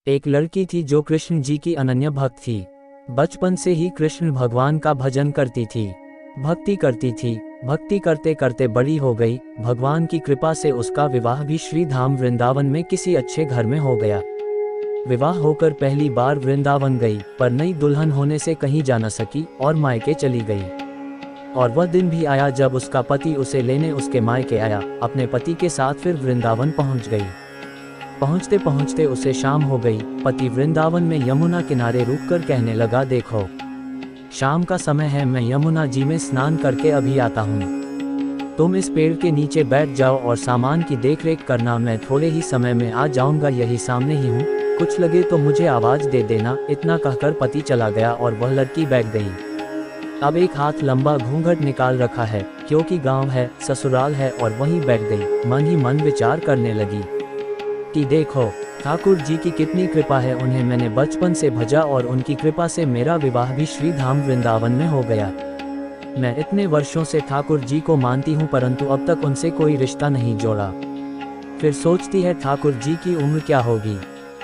एक लड़की थी जो कृष्ण जी की अनन्य भक्त थी। बचपन से ही कृष्ण भगवान का भजन करती थी, भक्ति करती थी। भक्ति करते करते बड़ी हो गई। भगवान की कृपा से उसका विवाह भी श्री धाम वृंदावन में किसी अच्छे घर में हो गया। विवाह होकर पहली बार वृंदावन गई, पर नई दुल्हन होने से कहीं जा न सकी और मायके चली गई। और वह दिन भी आया जब उसका पति उसे लेने उसके मायके आया। अपने पति के साथ फिर वृंदावन पहुंच गई। पहुंचते पहुंचते उसे शाम हो गई। पति वृंदावन में यमुना किनारे रुककर कहने लगा, देखो शाम का समय है, मैं यमुना जी में स्नान करके अभी आता हूँ। तुम इस पेड़ के नीचे बैठ जाओ और सामान की देखरेख करना, मैं थोड़े ही समय में आ जाऊंगा, यही सामने ही हूँ, कुछ लगे तो मुझे आवाज दे देना। इतना कहकर पति चला गया और वह लड़की बैठ गई। अब एक हाथ लंबा घूंघट निकाल रखा है, क्योंकि गांव है, ससुराल है, और वहीं बैठ गई। मन ही मन विचार करने लगी कि देखो ठाकुर जी की कितनी कृपा है, उन्हें मैंने बचपन से भजा और उनकी कृपा से मेरा विवाह भी श्री धाम वृंदावन में हो गया। मैं इतने वर्षों से ठाकुर जी को मानती हूँ, परंतु अब तक उनसे कोई रिश्ता नहीं जोड़ा। फिर सोचती है ठाकुर जी की उम्र क्या होगी,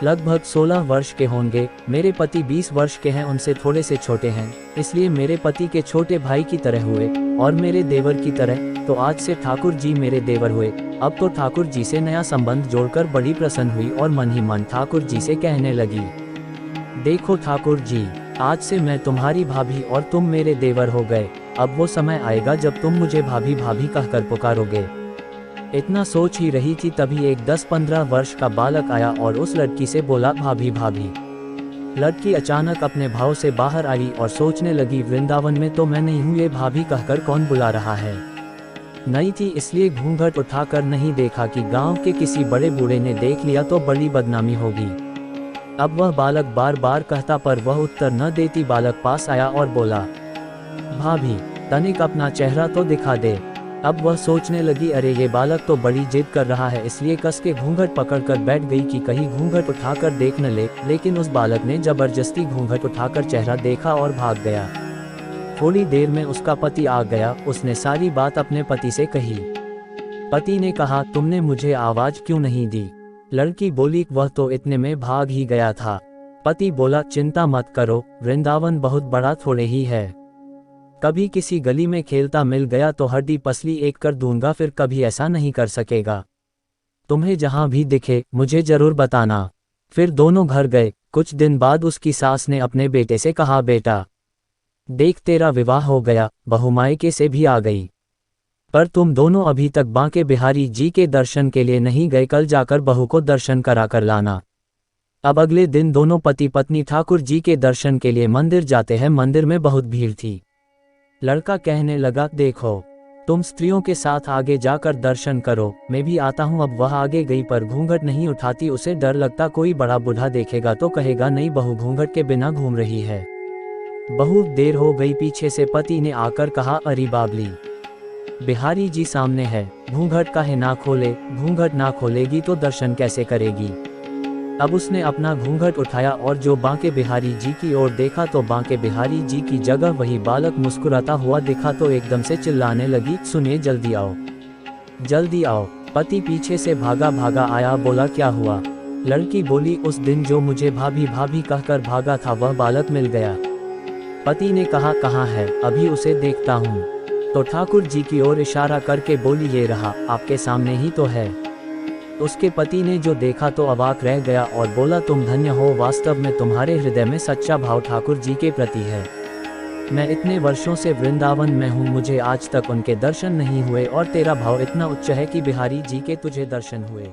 लगभग 16 वर्ष के होंगे। मेरे पति 20 वर्ष के हैं, उनसे थोड़े से छोटे हैं, इसलिए मेरे पति के छोटे भाई की तरह हुए और मेरे देवर की तरह। तो आज से ठाकुर जी मेरे देवर हुए। अब तो ठाकुर जी से नया संबंध जोड़कर बड़ी प्रसन्न हुई और मन ही मन ठाकुर जी से कहने लगी, देखो ठाकुर जी, आज से मैं तुम्हारी भाभी और तुम मेरे देवर हो गए। अब वो समय आएगा जब तुम मुझे भाभी भाभी कहकर पुकारोगे। इतना सोच ही रही थी, तभी एक 10-15 वर्ष का बालक आया और उस लड़की से बोला, भाभी भाभी। लड़की अचानक अपने भाव से बाहर आई और सोचने लगी, वृंदावन में तो मैं नहीं हूँ, ये भाभी कहकर कौन बुला रहा है। नई थी इसलिए घूंघट उठाकर नहीं देखा कि गांव के किसी बड़े बूढ़े ने देख लिया तो बड़ी बदनामी होगी। अब वह बालक बार बार कहता, पर वह उत्तर न देती। बालक पास आया और बोला, भाभी तनिक अपना चेहरा तो दिखा दे। अब वह सोचने लगी, अरे ये बालक तो बड़ी जिद कर रहा है, इसलिए कस के घूंघट पकड़कर बैठ गई कि कहीं घूंघट उठाकर देख न ले। लेकिन उस बालक ने जबरदस्ती घूंघट उठाकर चेहरा देखा और भाग गया। थोड़ी देर में उसका पति आ गया। उसने सारी बात अपने पति से कही। पति ने कहा, तुमने मुझे आवाज क्यों नहीं दी। लड़की बोली, वह तो इतने में भाग ही गया था। पति बोला, चिंता मत करो, वृंदावन बहुत बड़ा थोड़े ही है। कभी किसी गली में खेलता मिल गया तो हड्डी पसली एक कर दूंगा, फिर कभी ऐसा नहीं कर सकेगा। तुम्हें जहां भी दिखे मुझे जरूर बताना। फिर दोनों घर गए। कुछ दिन बाद उसकी सास ने अपने बेटे से कहा, बेटा देख, तेरा विवाह हो गया, बहू मायके से भी आ गई, पर तुम दोनों अभी तक बांके बिहारी जी के दर्शन के लिए नहीं गए। कल जाकर बहू को दर्शन करा कर लाना। अब अगले दिन दोनों पति पत्नी ठाकुर जी के दर्शन के लिए मंदिर जाते हैं। मंदिर में बहुत भीड़ थी। लड़का कहने लगा, देखो तुम स्त्रियों के साथ आगे जाकर दर्शन करो, मैं भी आता हूँ। अब वह आगे गई, पर घूंघट नहीं उठाती। उसे डर लगता कोई बड़ा बूढ़ा देखेगा तो कहेगा, नहीं बहू घूंघट के बिना घूम रही है। बहुत देर हो गई। पीछे से पति ने आकर कहा, अरे बाबली, बिहारी जी सामने है, घूंघट काहे ना खोले। घूंघट ना खोलेगी तो दर्शन कैसे करेगी। अब उसने अपना घूंघट उठाया और जो बांके बिहारी जी की ओर देखा तो बांके बिहारी जी की जगह वही बालक मुस्कुराता हुआ दिखा। तो एकदम से चिल्लाने लगी, सुनिए, जल्दी आओ, जल्दी आओ। पति पीछे से भागा भागा आया। बोला, क्या हुआ। लड़की बोली, उस दिन जो मुझे भाभी भाभी कहकर भागा था, वह बालक मिल गया। पति ने कहा, कहाँ है, अभी उसे देखता हूँ। तो ठाकुर जी की ओर इशारा करके बोली, ये रहा, आपके सामने ही तो है। उसके पति ने जो देखा तो अवाक रह गया और बोला, तुम धन्य हो, वास्तव में तुम्हारे हृदय में सच्चा भाव ठाकुर जी के प्रति है। मैं इतने वर्षों से वृंदावन में हूँ, मुझे आज तक उनके दर्शन नहीं हुए, और तेरा भाव इतना उच्च है कि बिहारी जी के तुझे दर्शन हुए।